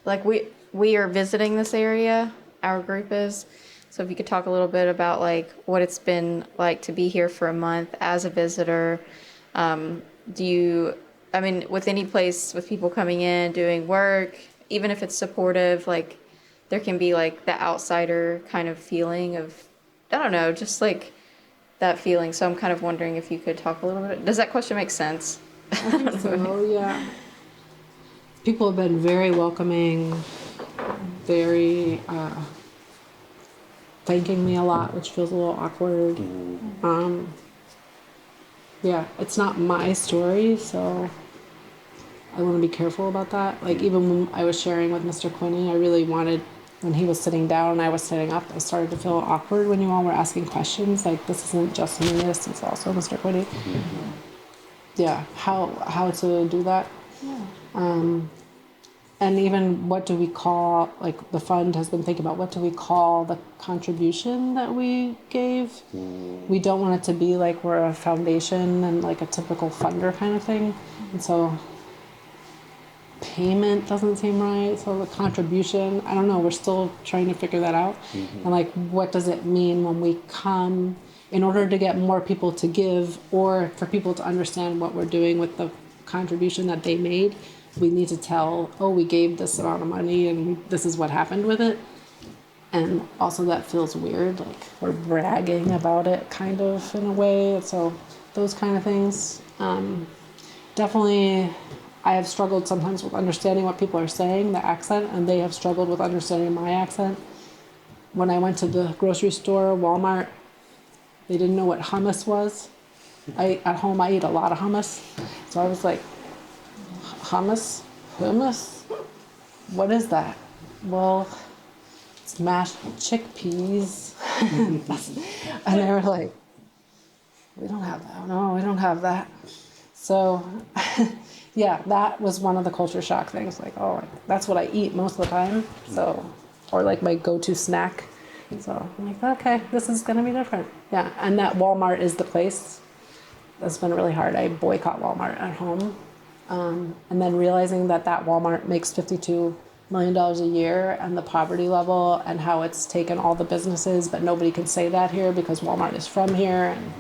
like we are visiting this area, our group is. So if you could talk a little bit about like what it's been like to be here for a month as a visitor. With any place with people coming in, doing work, even if it's supportive, like there can be like the outsider kind of feeling of, I don't know, just like that feeling. So I'm kind of wondering if you could talk a little bit. Does that question make sense?
I think so, yeah. People have been very welcoming, very thanking me a lot, which feels a little awkward. Yeah, it's not my story, so I want to be careful about that. Like even when I was sharing with Mr. Quinney, I really wanted, when he was sitting down and I was sitting up, I started to feel awkward when you all were asking questions. Like this isn't just me, this is also Mr. Quinney. Yeah, how to do that. Yeah. And even what do we call, like the fund has been thinking about, what do we call the contribution that we gave? We don't want it to be like we're a foundation and like a typical funder kind of thing. And so payment doesn't seem right. So the contribution, I don't know, we're still trying to figure that out. And like, what does it mean when we come, in order to get more people to give, or for people to understand what we're doing with the contribution that they made, we need to tell, oh, we gave this amount of money and this is what happened with it. And also that feels weird, like we're bragging about it kind of in a way. So those kind of things. Definitely, I have struggled sometimes with understanding what people are saying, the accent, and they have struggled with understanding my accent. When I went to the grocery store, Walmart, they didn't know what hummus was. At home, I eat a lot of hummus. So I was like, hummus? What is that? Well, it's mashed chickpeas. And they were like, we don't have that. No, we don't have that. So Yeah, that was one of the culture shock things. Like, oh, that's what I eat most of the time. So, or like my go-to snack. So I'm like, okay, this is gonna be different. Yeah, and that Walmart is the place. That's been really hard. I boycott Walmart at home, and then realizing that Walmart makes $52 million a year, and the poverty level, and how it's taken all the businesses, but nobody can say that here because Walmart is from here, and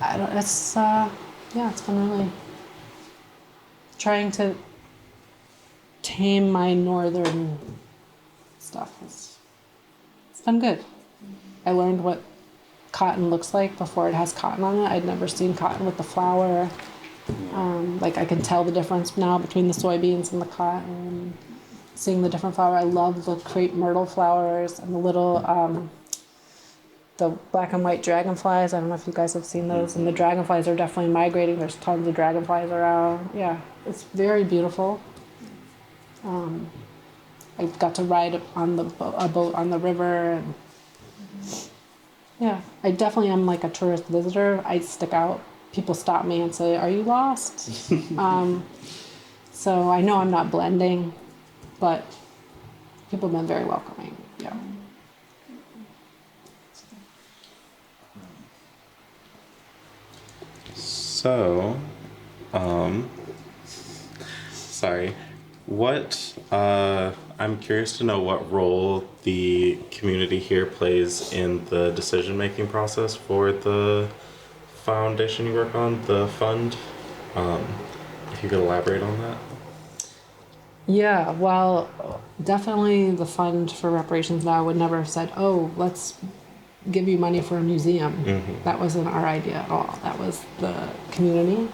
I don't. It's it's been really trying to tame my northern stuff. It's been good. I learned what cotton looks like before it has cotton on it. I'd never seen cotton with the flour. Like I can tell the difference now between the soybeans and the cotton. Seeing the different flower. I love the crepe myrtle flowers and the little the black and white dragonflies. I don't know if you guys have seen those. And the dragonflies are definitely migrating. There's tons of dragonflies around. Yeah, it's very beautiful. I got to ride on a boat on the river, and yeah, I definitely am like a tourist visitor. I stick out. People stop me and say, "Are you lost?" So I know I'm not blending, but people have been very welcoming. Yeah.
So, sorry. I'm curious to know what role the community here plays in the decision-making process for the foundation you work on, the fund. If you could elaborate on that.
Yeah, well, definitely the fund for reparations now would never have said, "Oh, let's give you money for a museum."
Mm-hmm.
That wasn't our idea at all. That was the community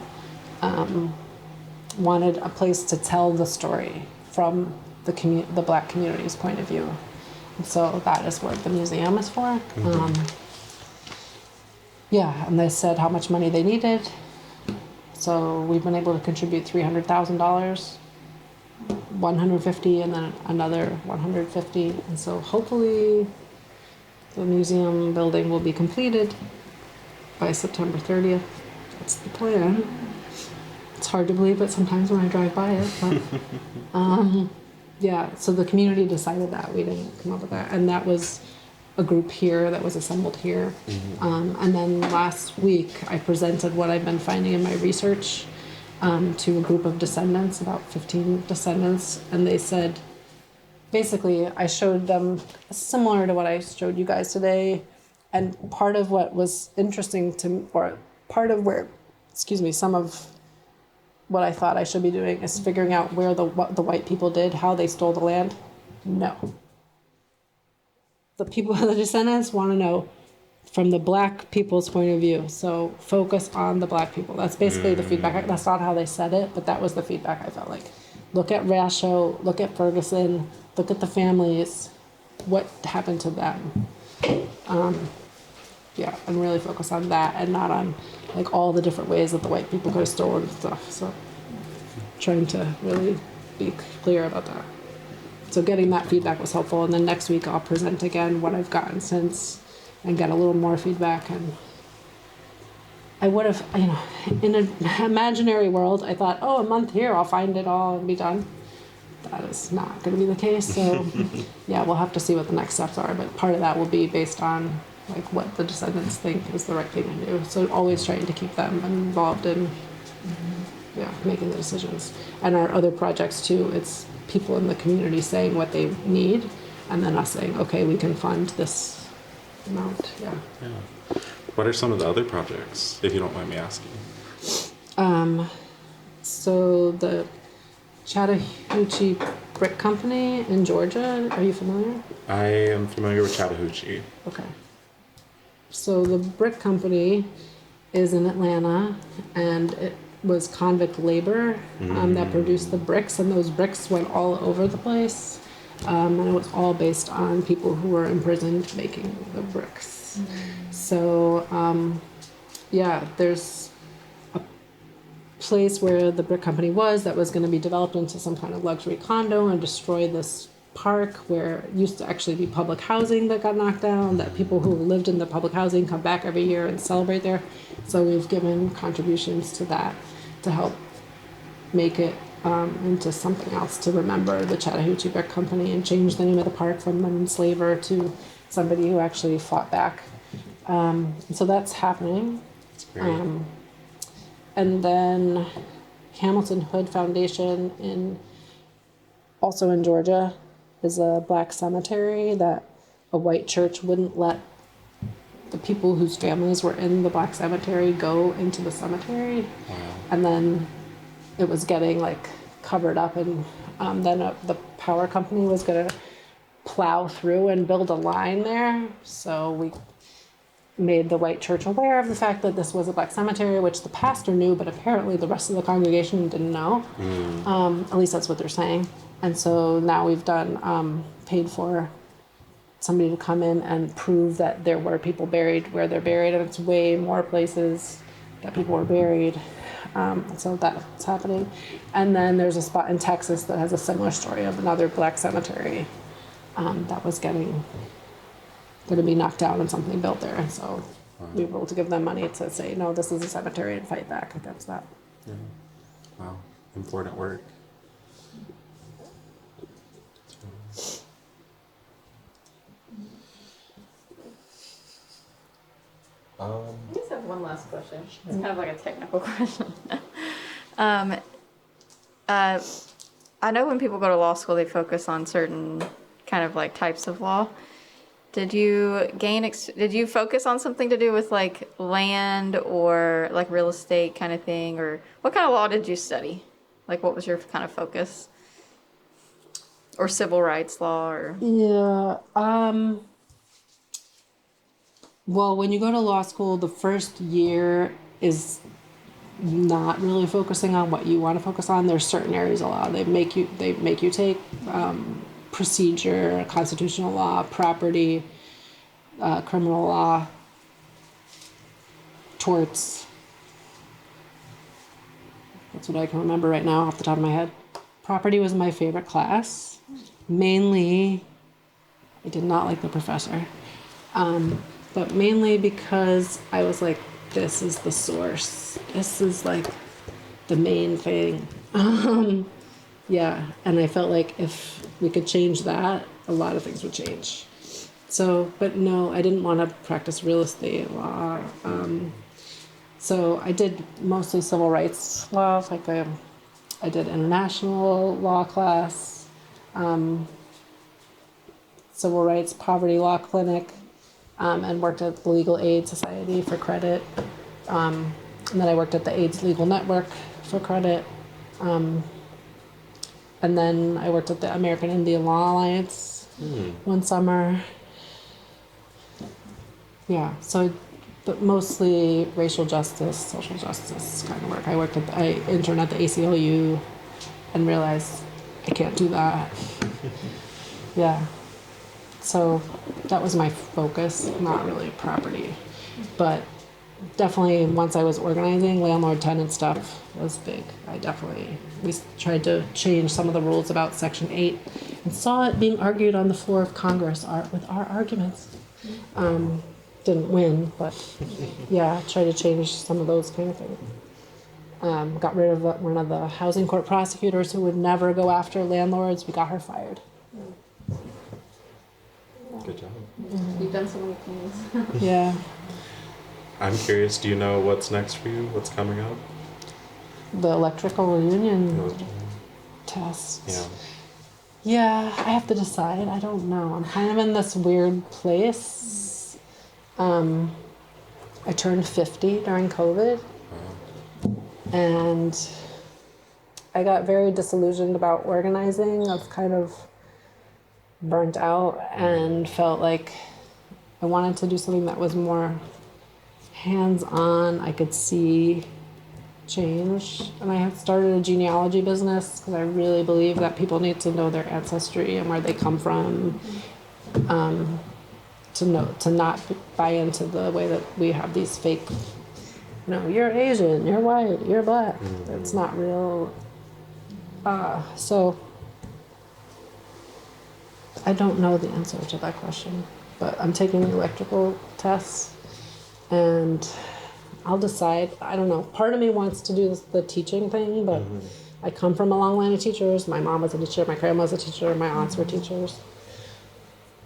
wanted a place to tell the story from the Black community's point of view. And so that is what the museum is for.
Mm-hmm.
Yeah, and they said how much money they needed. So we've been able to contribute $300,000, 150, and then another 150. And so hopefully the museum building will be completed by September 30th. That's the plan. It's hard to believe it sometimes when I drive by it, but yeah, so the community decided that. We didn't come up with that. And that was a group here that was assembled here. Mm-hmm. And then last week I presented what I've been finding in my research to a group of descendants, about 15 descendants, and they said, basically, I showed them similar to what I showed you guys today, and part of what was interesting to, or part of where, some of what I thought I should be doing is figuring out where what the white people did, how they stole the land. No. The people, the descendants want to know from the Black people's point of view. So focus on the Black people. That's basically the feedback. That's not how they said it, but that was the feedback I felt like. Look at Rasho, look at Ferguson, look at the families, what happened to them. Yeah, and really focus on that and not on like all the different ways that the white people could have stolen stuff. So trying to really be clear about that. So getting that feedback was helpful. And then next week I'll present again what I've gotten since and get a little more feedback. And I would have, in an imaginary world, I thought, oh, a month here, I'll find it all and be done. That is not going to be the case. So yeah, we'll have to see what the next steps are. But part of that will be based on like what the descendants think is the right thing to do. So always trying to keep them involved in making the decisions. And our other projects too, it's people in the community saying what they need and then us saying, okay, we can fund this amount. Yeah.
What are some of the other projects, if you don't mind me asking?
So the Chattahoochee Brick Company in Georgia, are you familiar?
I am familiar with Chattahoochee.
Okay. So the brick company is in Atlanta, and it was convict labor that produced the bricks, and those bricks went all over the place, and it was all based on people who were imprisoned making the bricks. So there's a place where the brick company was that was going to be developed into some kind of luxury condo and destroy this park where it used to actually be public housing that got knocked down, that people who lived in the public housing come back every year and celebrate there. So we've given contributions to that to help make it into something else to remember the Chattahoochee Brick Company and change the name of the park from an enslaver to somebody who actually fought back. So that's happening.
That's great.
And then Hamilton Hood Foundation also in Georgia is a black cemetery that a white church wouldn't let the people whose families were in the black cemetery go into the cemetery.
Wow.
And then it was getting like covered up, and then the power company was gonna plow through and build a line there. So we made the white church aware of the fact that this was a black cemetery, which the pastor knew, but apparently the rest of the congregation didn't know. At least that's what they're saying. And so now we've done paid for somebody to come in and prove that there were people buried where they're buried, and it's way more places that people were buried. So that's happening. And then there's a spot in Texas that has a similar story of another black cemetery that was going to be knocked down and something built there. And so we were able to give them money to say, no, this is a cemetery, and fight back against that.
Yeah. Wow. Important work.
I just have one last question. It's kind of like a technical question. I know when people go to law school, they focus on certain kind of like types of law. Did you did you focus on something to do with like land or like real estate kind of thing, or what kind of law did you study? Like, what was your kind of focus? Or civil rights law, or?
Yeah. Well, when you go to law school, the first year is not really focusing on what you want to focus on. There's certain areas of law they make you take procedure, constitutional law, property, criminal law, torts. That's what I can remember right now off the top of my head. Property was my favorite class. Mainly, I did not like the professor. But mainly because I was like, this is the source. This is like the main thing. Yeah, and I felt like if we could change that, a lot of things would change. So, but no, I didn't want to practice real estate law. So I did mostly civil rights law. Like I did international law class, civil rights poverty law clinic, and worked at the Legal Aid Society for credit. And then I worked at the AIDS Legal Network for credit. And then I worked at the American Indian Law Alliance one summer. Yeah, so, but mostly racial justice, social justice kind of work. I interned at the ACLU and realized I can't do that. Yeah. So that was my focus, not really property. But definitely once I was organizing, landlord-tenant stuff was big. We tried to change some of the rules about Section 8 and saw it being argued on the floor of Congress with our arguments. Didn't win, but yeah, tried to change some of those kind of things. Got rid of one of the housing court prosecutors who would never go after landlords. We got her fired.
Good job.
You've done so many things.
Yeah.
I'm curious, do you know what's next for you? What's coming up?
The electrical union test.
Yeah.
Yeah, I have to decide. I don't know. I'm kind of in this weird place. I turned 50 during COVID. And I got very disillusioned about organizing. I was kind of burnt out and felt like I wanted to do something that was more hands-on. I could see change. And I have started a genealogy business because I really believe that people need to know their ancestry and where they come from. To not buy into the way that we have these fake, you're Asian, you're white, you're black. It's not real. So I don't know the answer to that question, but I'm taking the electrical tests and I'll decide. I don't know. Part of me wants to do the teaching thing, but I come from a long line of teachers. My mom was a teacher, my grandma was a teacher, my aunts were teachers.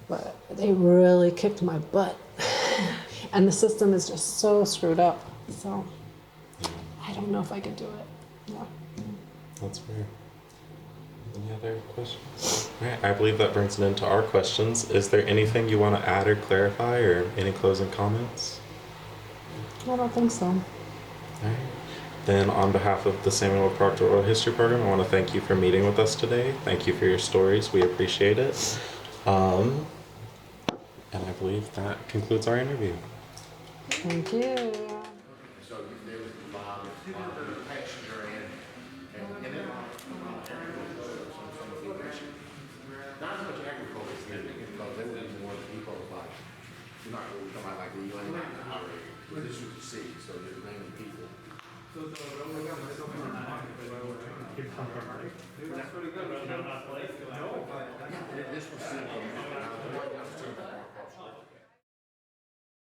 But they really kicked my butt. And the system is just so screwed up. So I don't know if I could do it. Yeah.
That's fair. Any other questions? All right, I believe that brings it into our questions. Is there anything you want to add or clarify, or any closing comments?
I don't think so.
All right. Then on behalf of the Samuel Proctor Oral History Program, I want to thank you for meeting with us today. Thank you for your stories. We appreciate it. And I believe that concludes our interview.
Thank you.
So there was the Bob, the passenger and then some of the aggression. Not as much agriculture, because they were more the people like, you're not really talking about like the UN already. This was the sea, so there's mainly people. This was